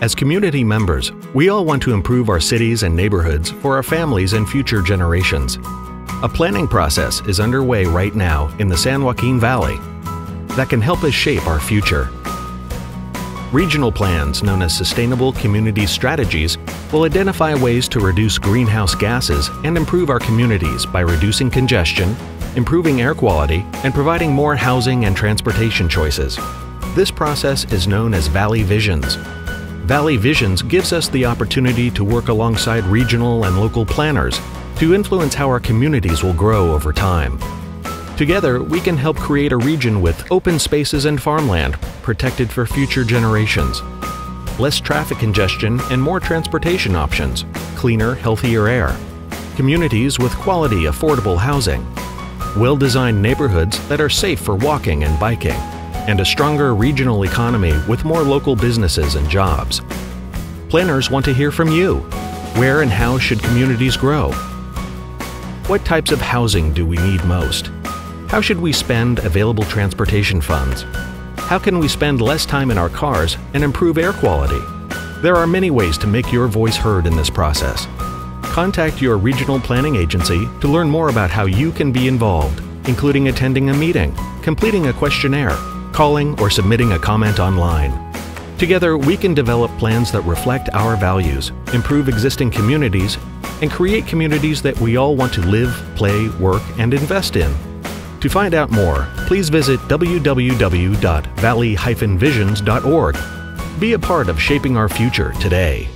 As community members, we all want to improve our cities and neighborhoods for our families and future generations. A planning process is underway right now in the San Joaquin Valley that can help us shape our future. Regional plans, known as Sustainable Community Strategies, will identify ways to reduce greenhouse gases and improve our communities by reducing congestion, improving air quality, and providing more housing and transportation choices. This process is known as Valley Visions. Valley Visions gives us the opportunity to work alongside regional and local planners to influence how our communities will grow over time. Together, we can help create a region with open spaces and farmland protected for future generations, less traffic congestion and more transportation options, cleaner, healthier air, communities with quality, affordable housing, well-designed neighborhoods that are safe for walking and biking, and a stronger regional economy with more local businesses and jobs. Planners want to hear from you. Where and how should communities grow? What types of housing do we need most? How should we spend available transportation funds? How can we spend less time in our cars and improve air quality? There are many ways to make your voice heard in this process. Contact your regional planning agency to learn more about how you can be involved, including attending a meeting, completing a questionnaire, calling, or submitting a comment online. Together, we can develop plans that reflect our values, improve existing communities, and create communities that we all want to live, play, work, and invest in. To find out more, please visit www.valley-visions.org. Be a part of shaping our future today.